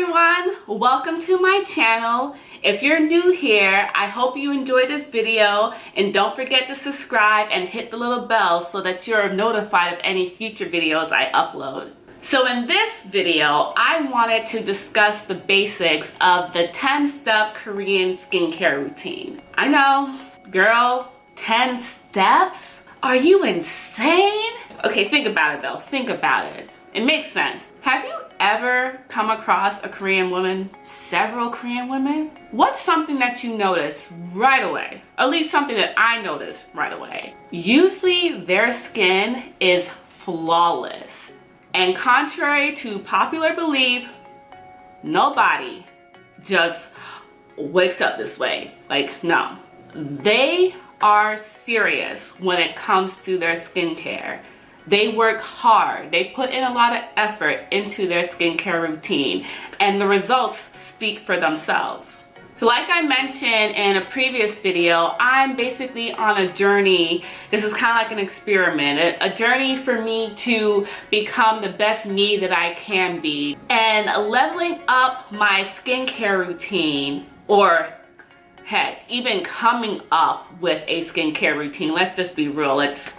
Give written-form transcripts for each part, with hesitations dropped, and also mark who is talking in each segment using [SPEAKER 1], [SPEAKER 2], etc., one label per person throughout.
[SPEAKER 1] everyone, welcome to my channel. If you're new here, I hope you enjoyed this video, and don't forget to subscribe and hit the little bell so that you're notified of any future videos I upload. So in this video, I wanted to discuss the basics of the 10-step Korean skincare routine. I know, girl, 10 steps? Are you insane? Okay, think about it though, think about it. It makes sense. Have you ever come across a Korean woman, several Korean women? What's something that you notice right away? At least something that I notice right away. Usually their skin is flawless. And contrary to popular belief, nobody just wakes up this way. Like, no. They are serious when it comes to their skincare. They work hard. They put in a lot of effort into their skincare routine, and the results speak for themselves. So like I mentioned in a previous video, I'm basically on a journey. This is kind of like an experiment, a journey for me to become the best me that I can be. And leveling up my skincare routine, or heck, even coming up with a skincare routine. Let's just be real. Let's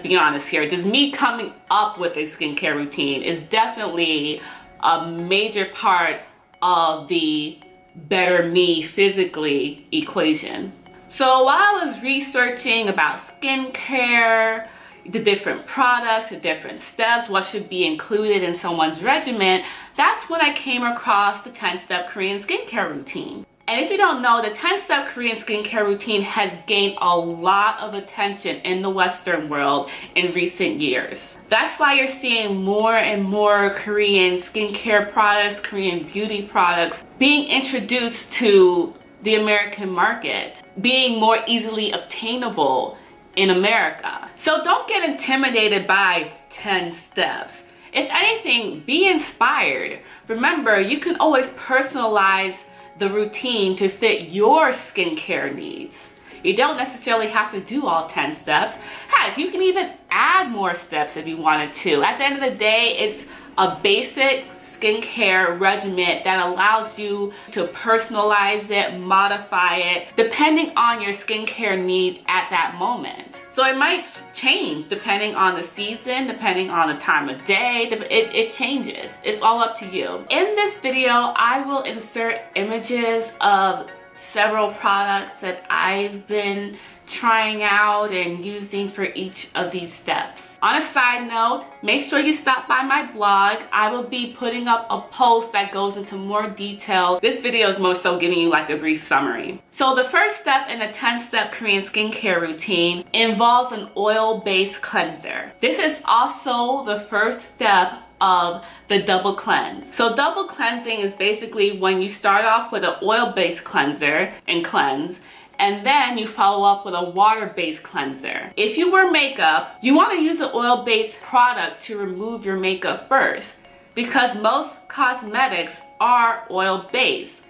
[SPEAKER 1] be honest here. Just me coming up with a skincare routine is definitely a major part of the better me physically equation. So while I was researching about skincare, the different products, the different steps, what should be included in someone's regimen, that's when I came across the 10-step Korean skincare routine. And if you don't know, the 10-step Korean skincare routine has gained a lot of attention in the Western world in recent years. That's why you're seeing more and more Korean skincare products, Korean beauty products being introduced to the American market, being more easily obtainable in America. So don't get intimidated by 10 steps. If anything, be inspired. Remember, you can always personalize the routine to fit your skincare needs. You don't necessarily have to do all 10 steps. Heck, you can even add more steps if you wanted to. At the end of the day, it's a basic skincare regimen that allows you to personalize it, modify it, depending on your skincare need at that moment. So it might change depending on the season, depending on the time of day. It changes. It's all up to you. In this video, I will insert images of several products that I've been trying out and using for each of these steps. On a side note, make sure you stop by my blog. I will be putting up a post that goes into more detail. This video is more so giving you like a brief summary. So the first step in the 10-step Korean skincare routine involves an oil-based cleanser. This is also the first step of the double cleanse. So double cleansing is basically when you start off with an oil-based cleanser and cleanse, and then you follow up with a water-based cleanser. If you wear makeup, you want to use an oil-based product to remove your makeup first, because most cosmetics are oil-based.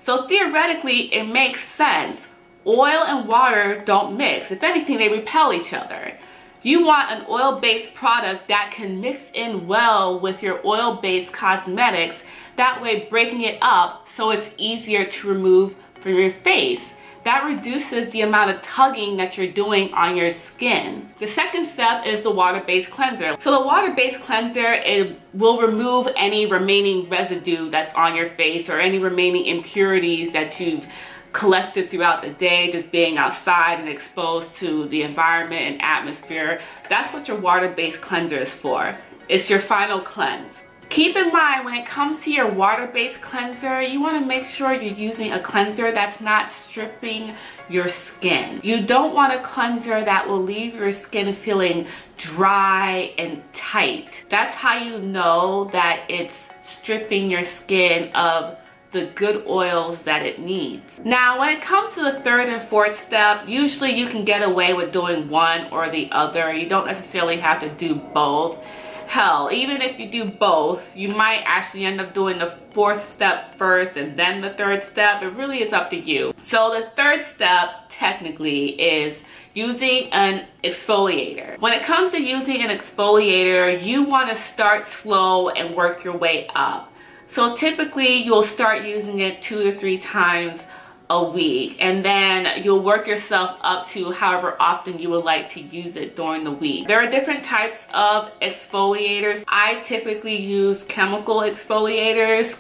[SPEAKER 1] So theoretically, it makes sense. Oil and water don't mix. If anything, they repel each other. You want an oil-based product that can mix in well with your oil-based cosmetics, that way breaking it up so it's easier to remove from your face. That reduces the amount of tugging that you're doing on your skin. The second step is the water-based cleanser. So the water-based cleanser, it will remove any remaining residue that's on your face or any remaining impurities that you've collected throughout the day, just being outside and exposed to the environment and atmosphere. That's what your water-based cleanser is for. It's your final cleanse. Keep in mind, when it comes to your water-based cleanser, you want to make sure you're using a cleanser that's not stripping your skin. You don't want a cleanser that will leave your skin feeling dry and tight. That's how you know that it's stripping your skin of the good oils that it needs. Now, when it comes to the third and fourth step, usually you can get away with doing one or the other. You don't necessarily have to do both. Hell, even if you do both, you might actually end up doing the fourth step first and then the third step. It really is up to you. So the third step technically is using an exfoliator. When it comes to using an exfoliator, you want to start slow and work your way up. So typically you'll start using it 2 to 3 times a week, and then you'll work yourself up to however often you would like to use it during the week. There are different types of exfoliators. I typically use chemical exfoliators.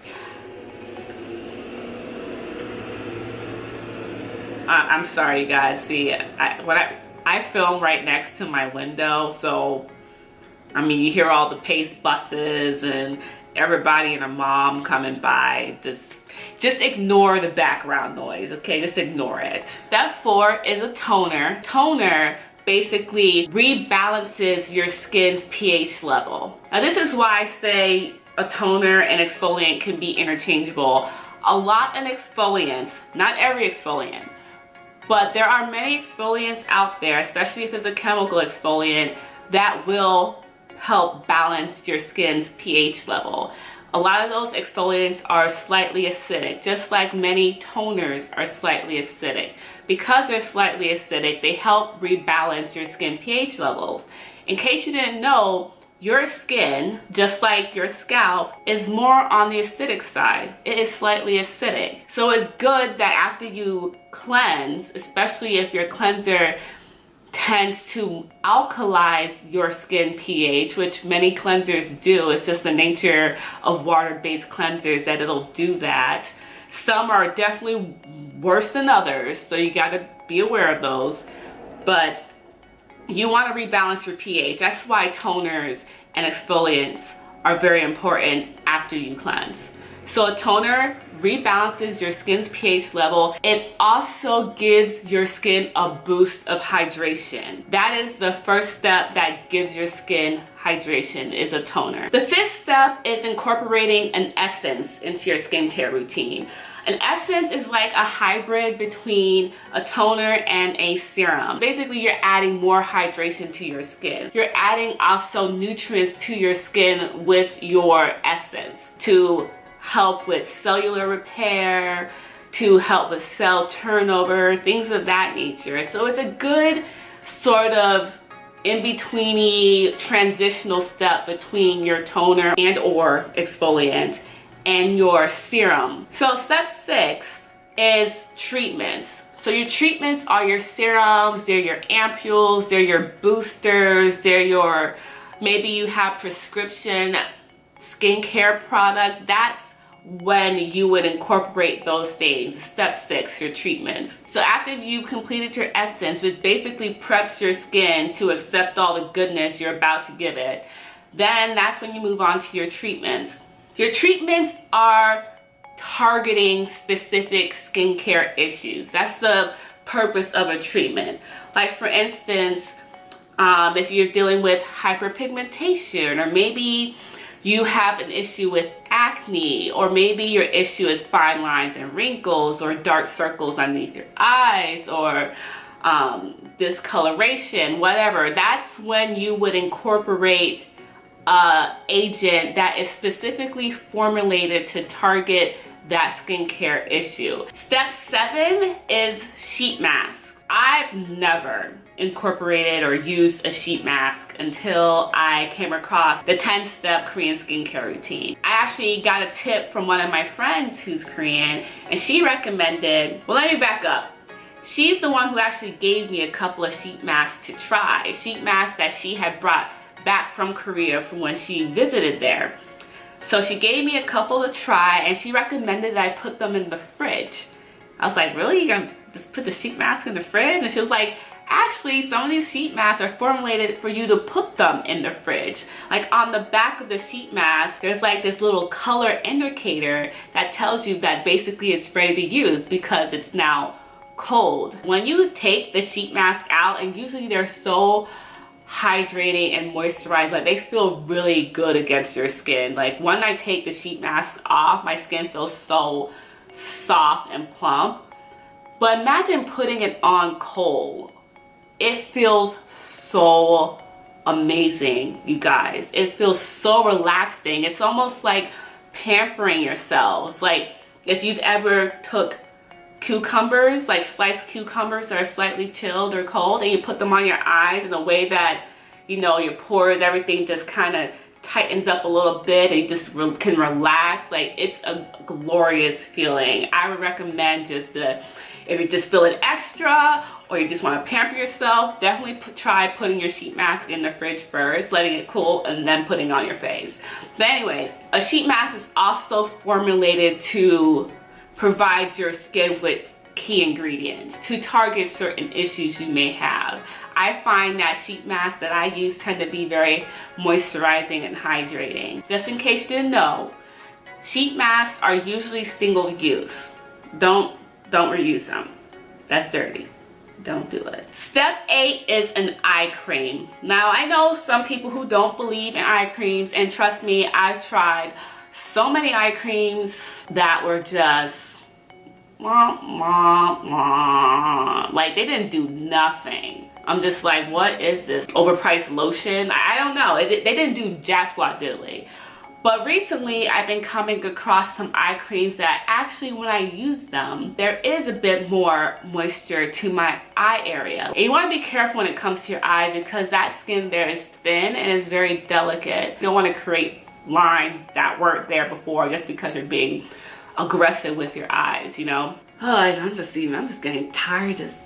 [SPEAKER 1] I'm sorry, you guys. See, I film right next to my window, so I mean, you hear all the pace buses and everybody and a mom coming by. Just ignore the background noise, okay? Just ignore it. Step 4 is a toner. Toner basically rebalances your skin's pH level. Now, this is why I say a toner and exfoliant can be interchangeable. A lot of exfoliants, not every exfoliant, but there are many exfoliants out there, especially if it's a chemical exfoliant, that will help balance your skin's pH level. A lot of those exfoliants are slightly acidic, just like many toners are slightly acidic. Because they're slightly acidic, they help rebalance your skin pH levels. In case you didn't know, your skin, just like your scalp, is more on the acidic side. It is slightly acidic. So it's good that after you cleanse, especially if your cleanser tends to alkalize your skin pH, which many cleansers do. It's just the nature of water-based cleansers that it'll do that. Some are definitely worse than others, so you gotta be aware of those. But you want to rebalance your pH. That's why toners and exfoliants are very important after you cleanse. So a toner rebalances your skin's pH level. It also gives your skin a boost of hydration. That is the first step that gives your skin hydration, is a toner. The 5th step is incorporating an essence into your skincare routine. An essence is like a hybrid between a toner and a serum. Basically, you're adding more hydration to your skin. You're adding also nutrients to your skin with your essence to help with cellular repair, to help with cell turnover, things of that nature. So it's a good sort of in-betweeny transitional step between your toner and or exfoliant and your serum. So step 6 is treatments. So your treatments are your serums, they're your ampules, they're your boosters, they're your, maybe you have prescription skincare products. That's when you would incorporate those things. Step 6, your treatments. So after you've completed your essence, which basically preps your skin to accept all the goodness you're about to give it, then that's when you move on to your treatments. Your treatments are targeting specific skincare issues. That's the purpose of a treatment. Like for instance, if you're dealing with hyperpigmentation, or maybe you have an issue with acne, or maybe your issue is fine lines and wrinkles, or dark circles underneath your eyes, or discoloration, whatever, that's when you would incorporate agent that is specifically formulated to target that skincare issue. Step 7 is sheet masks. I've never incorporated or used a sheet mask until I came across the 10-step Korean skincare routine. I actually got a tip from one of my friends who's Korean, and she recommended, well, let me back up. She's the one who actually gave me a couple of sheet masks to try. Sheet masks that she had brought back from Korea from when she visited there. So she gave me a couple to try, and she recommended that I put them in the fridge. I was like, really? You're gonna just put the sheet mask in the fridge? And she was like, actually, some of these sheet masks are formulated for you to put them in the fridge. Like on the back of the sheet mask, there's like this little color indicator that tells you that basically it's ready to use because it's now cold. When you take the sheet mask out, and usually they're so hydrating and moisturized, like they feel really good against your skin. Like when I take the sheet mask off, my skin feels so soft and plump. But imagine putting it on cold. It feels so amazing, you guys. It feels so relaxing. It's almost like pampering yourselves. Like if you've ever took cucumbers, like sliced cucumbers that are slightly chilled or cold, and you put them on your eyes in a way that, you know, your pores, everything just kind of tightens up a little bit and you just can relax. Like, it's a glorious feeling. I would recommend just to, if you're just feeling extra or you just want to pamper yourself, definitely try putting your sheet mask in the fridge first, letting it cool, and then putting on your face. But anyways, a sheet mask is also formulated to provide your skin with key ingredients to target certain issues you may have. I find that sheet masks that I use tend to be very moisturizing and hydrating. Just in case you didn't know, sheet masks are usually single use. Don't reuse them. That's dirty. Don't do it. Step 8 is an eye cream. Now, I know some people who don't believe in eye creams, and trust me, I've tried so many eye creams that were just like, they didn't do nothing. I'm just like, what is this? Overpriced lotion? I don't know. They didn't do jack squat diddly. But recently, I've been coming across some eye creams that actually, when I use them, there is a bit more moisture to my eye area. And you want to be careful when it comes to your eyes because that skin there is thin and is very delicate. You don't want to create lines that weren't there before just because you're being aggressive with your eyes, you know? Oh, I'm just getting tired just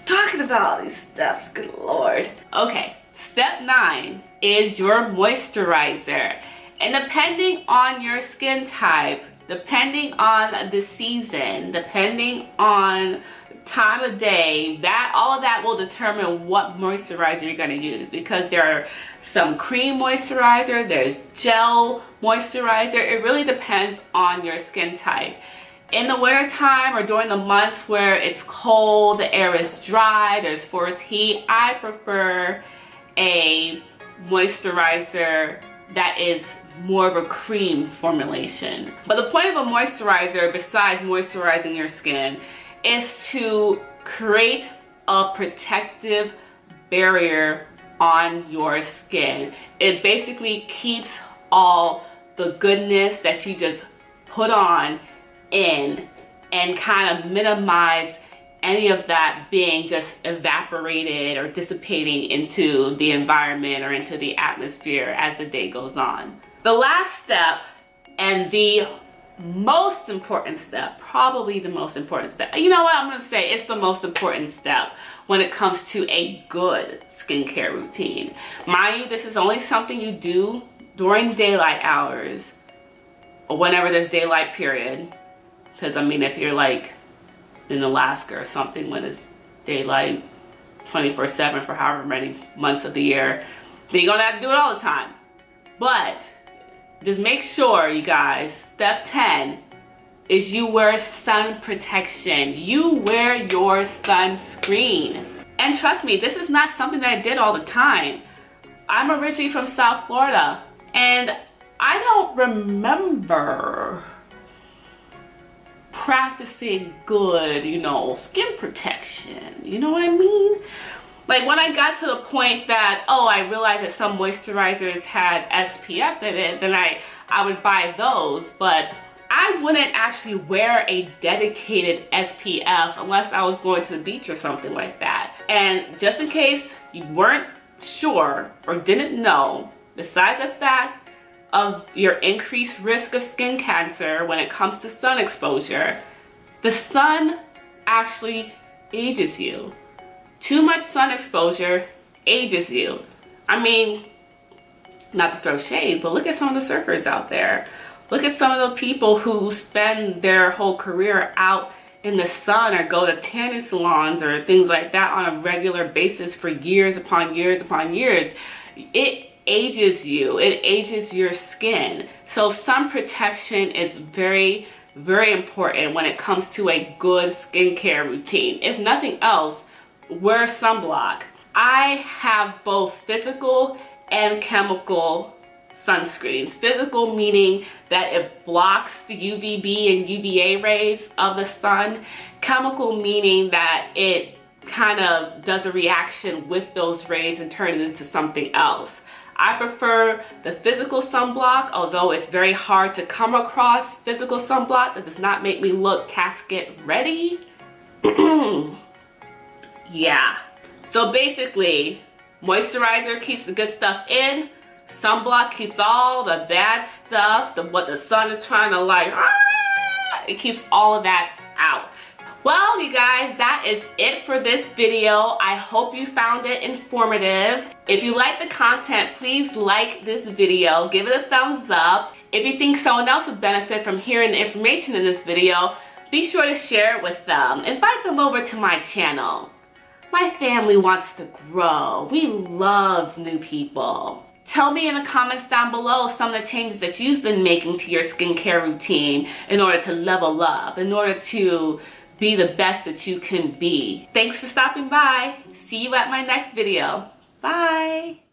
[SPEAKER 1] talking about all these steps, good Lord. Okay, step 9 is your moisturizer. And depending on your skin type, depending on the season, depending on time of day, all of that will determine what moisturizer you're going to use, because there are some cream moisturizer, there's gel moisturizer. It really depends on your skin type. In the winter time or during the months where it's cold, the air is dry, there's forced heat, I prefer a moisturizer that is more of a cream formulation. But the point of a moisturizer, besides moisturizing your skin, is to create a protective barrier on your skin. It basically keeps all the goodness that you just put on in and kind of minimize any of that being just evaporated or dissipating into the environment or into the atmosphere as the day goes on. The last step, and the most important step, probably the most important step, you know what, I'm going to say it's the most important step when it comes to a good skincare routine. Mind you, this is only something you do during daylight hours or whenever there's daylight period. Because I mean, if you're like in Alaska or something when it's daylight 24/7 for however many months of the year, then you're gonna have to do it all the time. But just make sure, you guys, step 10 is you wear sun protection. You wear your sunscreen. And trust me, this is not something that I did all the time. I'm originally from South Florida, and I don't remember practicing good, you know, skin protection. You know what I mean? Like, when I got to the point that, oh, I realized that some moisturizers had SPF in it, then I would buy those, but I wouldn't actually wear a dedicated SPF unless I was going to the beach or something like that. And just in case you weren't sure or didn't know, besides the fact of your increased risk of skin cancer when it comes to sun exposure, the sun actually ages you. Too much sun exposure ages you. I mean, not to throw shade, but look at some of the surfers out there. Look at some of the people who spend their whole career out in the sun or go to tanning salons or things like that on a regular basis for years upon years upon years. It ages you. It ages your skin. So sun protection is very, very important when it comes to a good skincare routine. If nothing else, wear sunblock. I have both physical and chemical sunscreens. Physical meaning that it blocks the UVB and UVA rays of the sun. Chemical meaning that it kind of does a reaction with those rays and turn it into something else. I prefer the physical sunblock, although it's very hard to come across physical sunblock that does not make me look casket ready. Yeah. So basically, moisturizer keeps the good stuff in, Sunblock keeps all the bad stuff, what the sun is trying to like, it keeps all of that out. Well, you guys, that is it for this video. I hope you found it informative. If you like the content, please like this video, give it a thumbs up. If you think someone else would benefit from hearing the information in this video, be sure to share it with them. Invite them over to my channel. My family wants to grow. We love new people. Tell me in the comments down below some of the changes that you've been making to your skincare routine in order to level up, in order to be the best that you can be. Thanks for stopping by. See you at my next video. Bye.